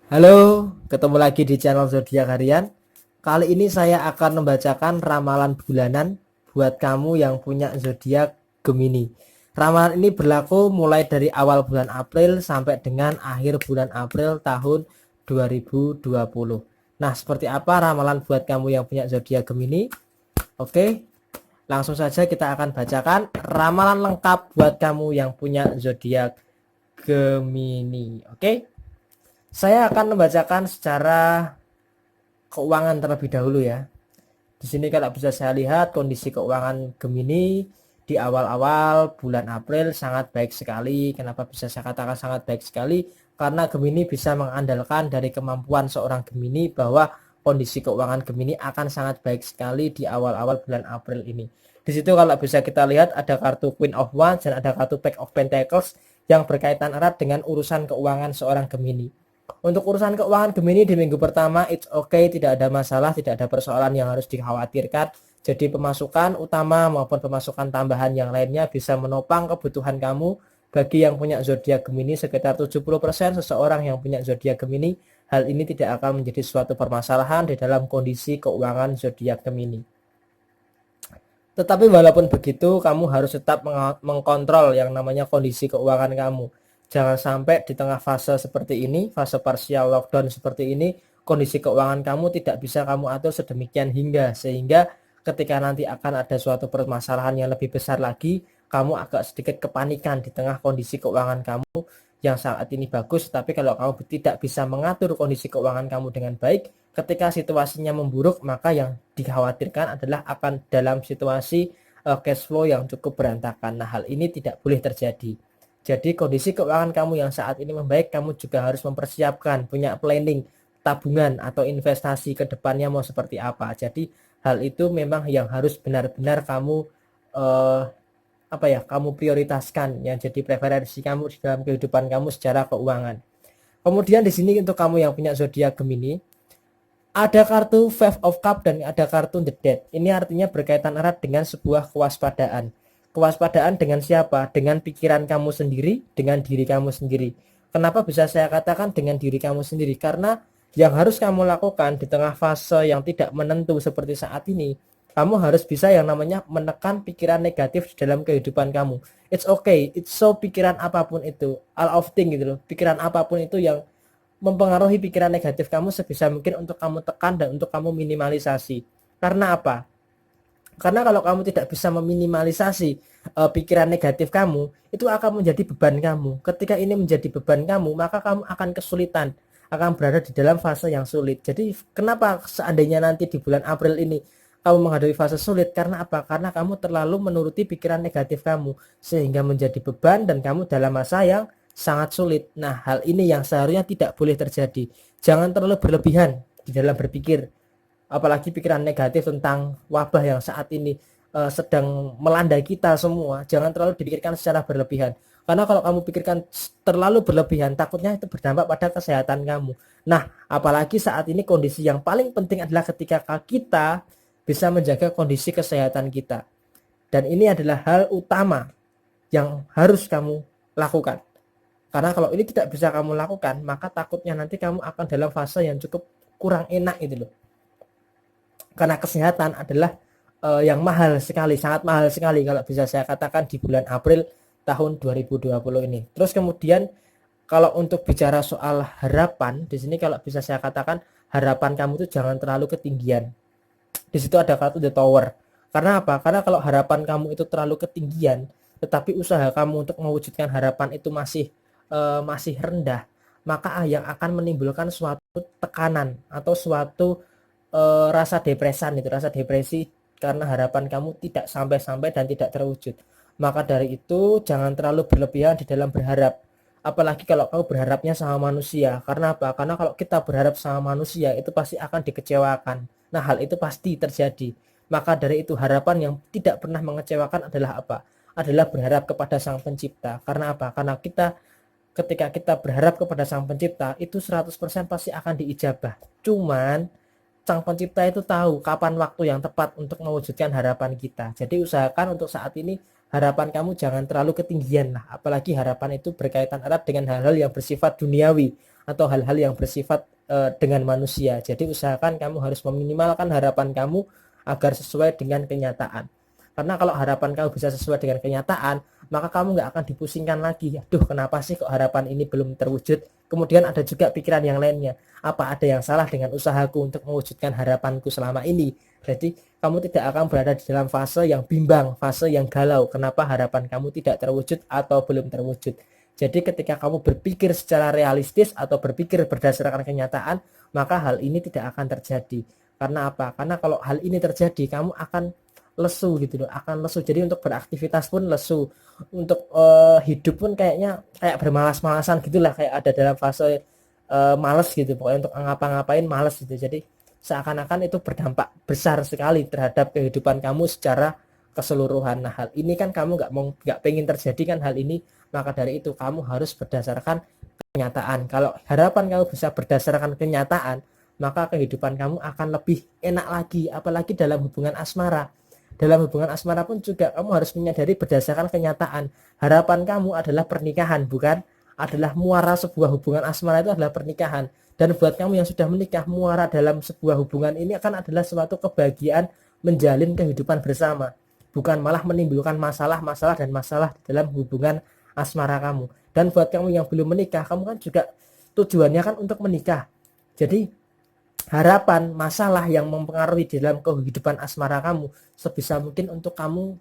Halo, ketemu lagi di channel Zodiak Harian. Kali ini saya akan membacakan ramalan bulanan buat kamu yang punya zodiak Gemini. Ramalan ini berlaku mulai dari awal bulan April sampai dengan akhir bulan April tahun 2020. Nah, seperti apa ramalan buat kamu yang punya zodiak Gemini? Oke, langsung saja kita akan bacakan ramalan lengkap buat kamu yang punya zodiak Gemini. Oke. Saya akan membacakan secara keuangan terlebih dahulu ya. Di sini kalau bisa saya lihat kondisi keuangan Gemini di awal-awal bulan April sangat baik sekali. Kenapa bisa saya katakan sangat baik sekali? Karena Gemini bisa mengandalkan dari kemampuan seorang Gemini bahwa kondisi keuangan Gemini akan sangat baik sekali di awal-awal bulan April ini. Di situ kalau bisa kita lihat ada kartu Queen of Wands dan ada kartu Page of Pentacles yang berkaitan erat dengan urusan keuangan seorang Gemini. Untuk urusan keuangan Gemini di minggu pertama, it's okay, tidak ada masalah, tidak ada persoalan yang harus dikhawatirkan. Jadi pemasukan utama maupun pemasukan tambahan yang lainnya bisa menopang kebutuhan kamu. Bagi yang punya zodiak Gemini, sekitar 70% seseorang yang punya zodiak Gemini, hal ini tidak akan menjadi suatu permasalahan di dalam kondisi keuangan zodiak Gemini. Tetapi walaupun begitu, kamu harus tetap mengkontrol yang namanya kondisi keuangan kamu. Jangan sampai di tengah fase seperti ini, fase parsial lockdown seperti ini, kondisi keuangan kamu tidak bisa kamu atur sedemikian hingga sehingga ketika nanti akan ada suatu permasalahan yang lebih besar lagi, kamu agak sedikit kepanikan di tengah kondisi keuangan kamu yang saat ini bagus. Tapi kalau kamu tidak bisa mengatur kondisi keuangan kamu dengan baik, ketika situasinya memburuk, maka yang dikhawatirkan adalah akan dalam situasi cash flow yang cukup berantakan. Nah, hal ini tidak boleh terjadi. Jadi kondisi keuangan kamu yang saat ini membaik, kamu juga harus mempersiapkan, punya planning, tabungan atau investasi ke depannya mau seperti apa. Jadi hal itu memang yang harus benar-benar kamu kamu prioritaskan yang jadi preferensi kamu di dalam kehidupan kamu secara keuangan. Kemudian di sini untuk kamu yang punya zodiak Gemini, ada kartu Five of Cup dan ada kartu The Death. Ini artinya berkaitan erat dengan sebuah kewaspadaan. Kewaspadaan dengan siapa? Dengan pikiran kamu sendiri, dengan diri kamu sendiri. Kenapa bisa saya katakan dengan diri kamu sendiri? Karena yang harus kamu lakukan di tengah fase yang tidak menentu seperti saat ini, kamu harus bisa yang namanya menekan pikiran negatif di dalam kehidupan kamu. It's okay, it's so pikiran apapun itu, all of thing gitu loh. Pikiran apapun itu yang mempengaruhi pikiran negatif kamu sebisa mungkin untuk kamu tekan dan untuk kamu minimalisasi. Karena apa? Karena kalau kamu tidak bisa meminimalisasi pikiran negatif kamu, itu akan menjadi beban kamu. Ketika ini menjadi beban kamu, maka kamu akan kesulitan, akan berada di dalam fase yang sulit. Jadi kenapa seandainya nanti di bulan April ini kamu menghadapi fase sulit? Karena apa? Karena kamu terlalu menuruti pikiran negatif kamu, sehingga menjadi beban dan kamu dalam masa yang sangat sulit. Nah, hal ini yang seharusnya tidak boleh terjadi. Jangan terlalu berlebihan di dalam berpikir, apalagi pikiran negatif tentang wabah yang saat ini sedang melanda kita semua. Jangan terlalu dipikirkan secara berlebihan, karena kalau kamu pikirkan terlalu berlebihan, takutnya itu berdampak pada kesehatan kamu. Nah, apalagi saat ini kondisi yang paling penting adalah ketika kita bisa menjaga kondisi kesehatan kita, dan ini adalah hal utama yang harus kamu lakukan. Karena kalau ini tidak bisa kamu lakukan, maka takutnya nanti kamu akan dalam fase yang cukup kurang enak itu loh. Karena kesehatan adalah yang mahal sekali, sangat mahal sekali kalau bisa saya katakan di bulan April tahun 2020 ini. Terus kemudian kalau untuk bicara soal harapan, di sini kalau bisa saya katakan harapan kamu itu jangan terlalu ketinggian. Di situ ada kartu The Tower. Karena apa? Karena kalau harapan kamu itu terlalu ketinggian, tetapi usaha kamu untuk mewujudkan harapan itu masih rendah, maka yang akan menimbulkan suatu tekanan atau suatu rasa depresan, itu rasa depresi karena harapan kamu tidak sampai-sampai dan tidak terwujud. Maka dari itu jangan terlalu berlebihan di dalam berharap, apalagi kalau kamu berharapnya sama manusia. Karena apa? Karena kalau kita berharap sama manusia itu pasti akan dikecewakan. Nah, hal itu pasti terjadi. Maka dari itu harapan yang tidak pernah mengecewakan adalah apa? Adalah berharap kepada Sang Pencipta. Karena apa? Karena ketika kita berharap kepada Sang Pencipta itu 100% pasti akan diijabah. Cuman Sang Pencipta itu tahu kapan waktu yang tepat untuk mewujudkan harapan kita. Jadi usahakan untuk saat ini harapan kamu jangan terlalu ketinggian lah. Apalagi harapan itu berkaitan erat dengan hal-hal yang bersifat duniawi. atau hal-hal yang bersifat dengan manusia. Jadi usahakan kamu harus meminimalkan harapan kamu agar sesuai dengan kenyataan. Karena kalau harapan kamu bisa sesuai dengan kenyataan, maka kamu nggak akan dipusingkan lagi. Aduh, kenapa sih kok harapan ini belum terwujud? Kemudian ada juga pikiran yang lainnya. Apa ada yang salah dengan usahaku untuk mewujudkan harapanku selama ini? Jadi kamu tidak akan berada di dalam fase yang bimbang, fase yang galau. Kenapa harapan kamu tidak terwujud atau belum terwujud? Jadi ketika kamu berpikir secara realistis atau berpikir berdasarkan kenyataan, maka hal ini tidak akan terjadi. Karena apa? Karena kalau hal ini terjadi, kamu akan lesu gitu loh, akan lesu. Jadi untuk beraktivitas pun lesu, untuk hidup pun kayaknya kayak bermalas-malasan gitulah, kayak ada dalam fase males gitu. Pokoknya untuk ngapa-ngapain males gitu. Jadi seakan-akan itu berdampak besar sekali terhadap kehidupan kamu secara keseluruhan. Nah, hal ini kan kamu nggak pengen terjadi kan hal ini, maka dari itu kamu harus berdasarkan kenyataan. Kalau harapan kamu bisa berdasarkan kenyataan, maka kehidupan kamu akan lebih enak lagi, apalagi dalam hubungan asmara. Dalam hubungan asmara pun juga kamu harus menyadari berdasarkan kenyataan. Harapan kamu adalah pernikahan, bukan adalah muara sebuah hubungan asmara itu adalah pernikahan. Dan buat kamu yang sudah menikah, muara dalam sebuah hubungan ini akan adalah suatu kebahagiaan menjalin kehidupan bersama, bukan malah menimbulkan masalah-masalah dan masalah dalam hubungan asmara kamu. Dan buat kamu yang belum menikah, kamu kan juga tujuannya kan untuk menikah. Jadi harapan masalah yang mempengaruhi dalam kehidupan asmara kamu sebisa mungkin untuk kamu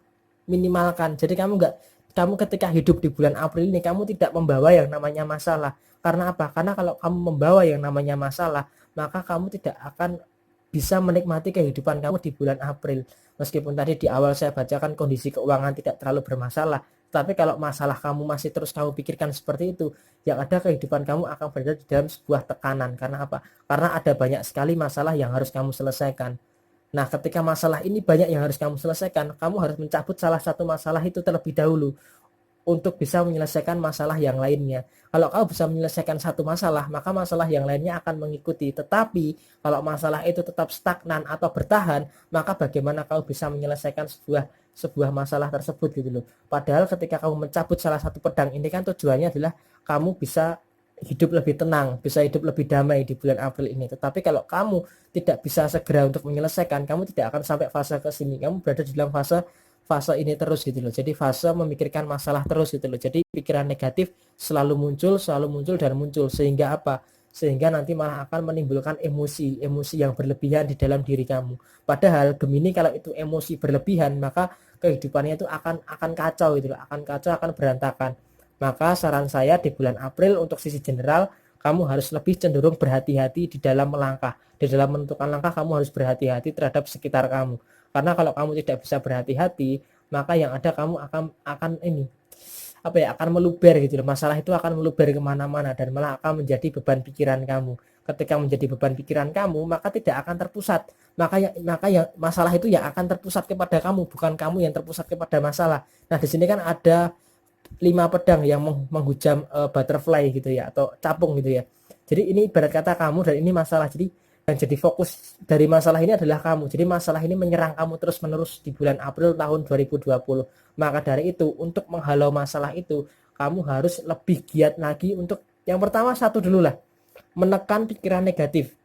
minimalkan. Jadi kamu ketika hidup di bulan April ini kamu tidak membawa yang namanya masalah. Karena apa? Karena kalau kamu membawa yang namanya masalah, maka kamu tidak akan bisa menikmati kehidupan kamu di bulan April. Meskipun tadi di awal saya bacakan kondisi keuangan tidak terlalu bermasalah, tapi kalau masalah kamu masih terus kamu pikirkan seperti itu, yang ada kehidupan kamu akan berada di dalam sebuah tekanan. Karena apa? Karena ada banyak sekali masalah yang harus kamu selesaikan. Nah, ketika masalah ini banyak yang harus kamu selesaikan, kamu harus mencabut salah satu masalah itu terlebih dahulu untuk bisa menyelesaikan masalah yang lainnya. Kalau kamu bisa menyelesaikan satu masalah, maka masalah yang lainnya akan mengikuti. Tetapi kalau masalah itu tetap stagnan atau bertahan, maka bagaimana kamu bisa menyelesaikan sebuah masalah tersebut gitu loh. Padahal ketika kamu mencabut salah satu pedang ini kan tujuannya adalah kamu bisa hidup lebih tenang, bisa hidup lebih damai di bulan April ini. Tetapi kalau kamu tidak bisa segera untuk menyelesaikan, kamu tidak akan sampai fase ke sini. Kamu berada di dalam fase ini terus gitu loh. Jadi fase memikirkan masalah terus gitu loh. Jadi pikiran negatif selalu muncul dan muncul, sehingga apa? Sehingga nanti malah akan menimbulkan emosi yang berlebihan di dalam diri kamu. Padahal Gemini kalau itu emosi berlebihan, maka kehidupannya itu akan kacau gitu loh, akan berantakan. Maka saran saya di bulan April untuk sisi general, kamu harus lebih cenderung berhati-hati di dalam melangkah. Di dalam menentukan langkah kamu harus berhati-hati terhadap sekitar kamu. Karena kalau kamu tidak bisa berhati-hati, maka yang ada kamu akan akan meluber gitu loh. Masalah itu akan meluber kemana-mana dan malah akan menjadi beban pikiran kamu. Ketika menjadi beban pikiran kamu, maka tidak akan terpusat. Maka yang masalah itu yang akan terpusat kepada kamu, bukan kamu yang terpusat kepada masalah. Nah, di sini kan ada 5 pedang yang menghujam butterfly gitu ya, atau capung gitu ya. Jadi ini ibarat kata kamu dan ini masalah. Jadi fokus dari masalah ini adalah kamu. Jadi masalah ini menyerang kamu terus-menerus di bulan April tahun 2020. Maka dari itu, untuk menghalau masalah itu, kamu harus lebih giat lagi untuk yang pertama satu dulu lah, menekan pikiran negatif.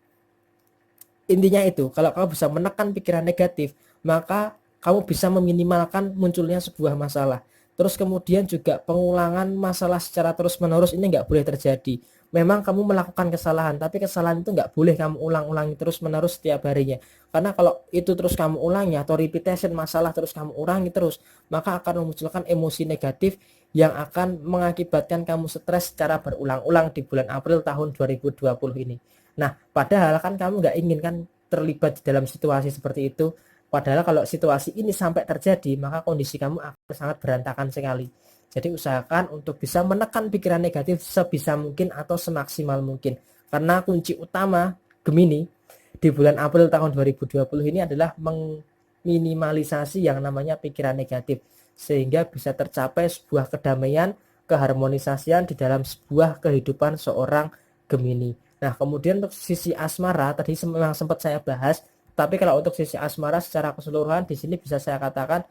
Intinya itu, kalau kamu bisa menekan pikiran negatif, maka kamu bisa meminimalkan munculnya sebuah masalah. Terus kemudian juga pengulangan masalah secara terus-menerus ini nggak boleh terjadi. Memang kamu melakukan kesalahan, tapi kesalahan itu nggak boleh kamu ulang-ulangi terus-menerus setiap harinya. Karena kalau itu terus kamu ulangi atau repetition masalah terus kamu ulangi terus, maka akan memunculkan emosi negatif yang akan mengakibatkan kamu stres secara berulang-ulang di bulan April tahun 2020 ini. Nah, padahal kan kamu nggak ingin kan terlibat di dalam situasi seperti itu. Padahal kalau situasi ini sampai terjadi, maka kondisi kamu akan sangat berantakan sekali. Jadi usahakan untuk bisa menekan pikiran negatif sebisa mungkin atau semaksimal mungkin. Karena kunci utama Gemini di bulan April tahun 2020 ini adalah meminimalisasi yang namanya pikiran negatif. Sehingga bisa tercapai sebuah kedamaian, keharmonisasian di dalam sebuah kehidupan seorang Gemini. Nah, kemudian untuk sisi asmara tadi memang sempat saya bahas, tapi kalau untuk sisi asmara secara keseluruhan di sini bisa saya katakan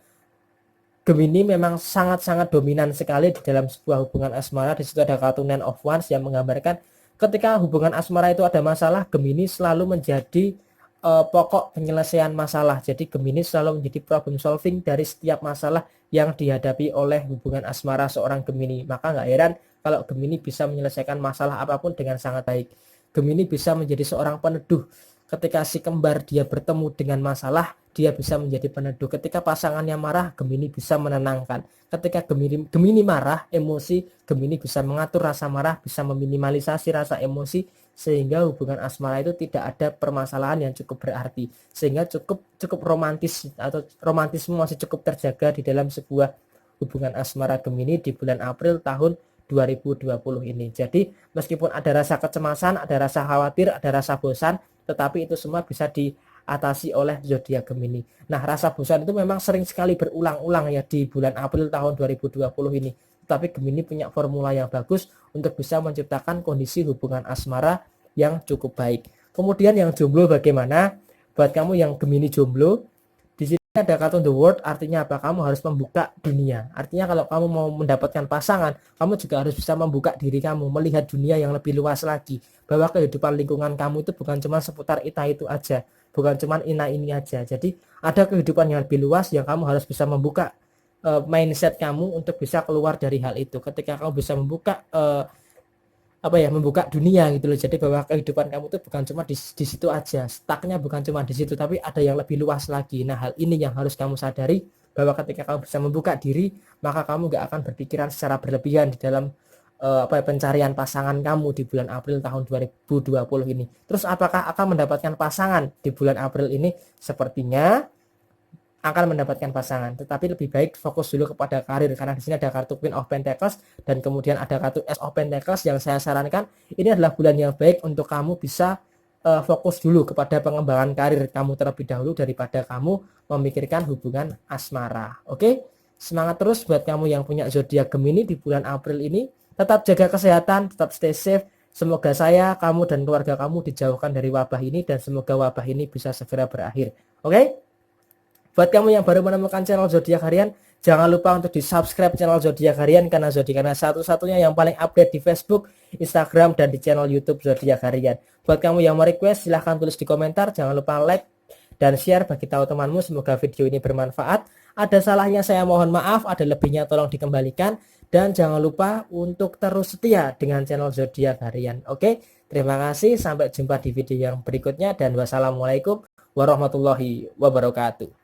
Gemini memang sangat-sangat dominan sekali di dalam sebuah hubungan asmara. Di situ ada kartu Nine of Wands yang menggambarkan Ketika hubungan asmara itu ada masalah, Gemini selalu menjadi pokok penyelesaian masalah. Jadi Gemini selalu menjadi problem solving dari setiap masalah yang dihadapi oleh hubungan asmara seorang Gemini. Maka nggak heran kalau Gemini bisa menyelesaikan masalah apapun dengan sangat baik. Gemini bisa menjadi seorang peneduh. Ketika si kembar dia bertemu dengan masalah, dia bisa menjadi peneduh. Ketika pasangannya marah, Gemini bisa menenangkan. Ketika Gemini marah, emosi, Gemini bisa mengatur rasa marah, bisa meminimalisasi rasa emosi, sehingga hubungan asmara itu tidak ada permasalahan yang cukup berarti, sehingga cukup romantis atau romantisme masih cukup terjaga di dalam sebuah hubungan asmara Gemini di bulan April tahun 2020 ini. Jadi meskipun ada rasa kecemasan, ada rasa khawatir, ada rasa bosan, tetapi itu semua bisa diatasi oleh zodiak Gemini. Nah, rasa bosan itu memang sering sekali berulang-ulang ya di bulan April tahun 2020 ini. Tapi Gemini punya formula yang bagus untuk bisa menciptakan kondisi hubungan asmara yang cukup baik. Kemudian yang jomblo bagaimana? Buat kamu yang Gemini jomblo, di sini ada kartu The World, artinya apa? Kamu harus membuka dunia. Artinya kalau kamu mau mendapatkan pasangan, kamu juga harus bisa membuka diri kamu, melihat dunia yang lebih luas lagi. Bahwa kehidupan lingkungan kamu itu bukan cuma seputar itu aja, bukan cuma ini aja. Jadi ada kehidupan yang lebih luas yang kamu harus bisa membuka mindset kamu untuk bisa keluar dari hal itu. Ketika kamu bisa membuka membuka dunia gitu loh. Jadi bahwa kehidupan kamu itu bukan cuma di situ aja, stucknya bukan cuma di situ, tapi ada yang lebih luas lagi. Nah, hal ini yang harus kamu sadari, bahwa ketika kamu bisa membuka diri, maka kamu gak akan berpikiran secara berlebihan di dalam pencarian pasangan kamu di bulan April tahun 2020 ini. Terus apakah akan mendapatkan pasangan di bulan April ini? Sepertinya akan mendapatkan pasangan, tetapi lebih baik fokus dulu kepada karir, karena di sini ada kartu Queen of Pentacles dan kemudian ada kartu Ace of Pentacles. Yang saya sarankan, ini adalah bulan yang baik untuk kamu bisa fokus dulu kepada pengembangan karir kamu terlebih dahulu daripada kamu memikirkan hubungan asmara. Oke, semangat terus buat kamu yang punya zodiak Gemini di bulan April ini. Tetap jaga kesehatan, tetap stay safe. Semoga saya, kamu dan keluarga kamu dijauhkan dari wabah ini, dan semoga wabah ini bisa segera berakhir. Oke? Buat kamu yang baru menemukan channel Zodiak Harian, jangan lupa untuk di subscribe channel Zodiak Harian, karena satu-satunya yang paling update di Facebook, Instagram, dan di channel YouTube Zodiak Harian. Buat kamu yang mau request, silahkan tulis di komentar. Jangan lupa like dan share bagi tahu temanmu. Semoga video ini bermanfaat. Ada salahnya saya mohon maaf, ada lebihnya tolong dikembalikan. Dan jangan lupa untuk terus setia dengan channel Zodiak Harian. Oke, terima kasih. Sampai jumpa di video yang berikutnya, dan wassalamualaikum warahmatullahi wabarakatuh.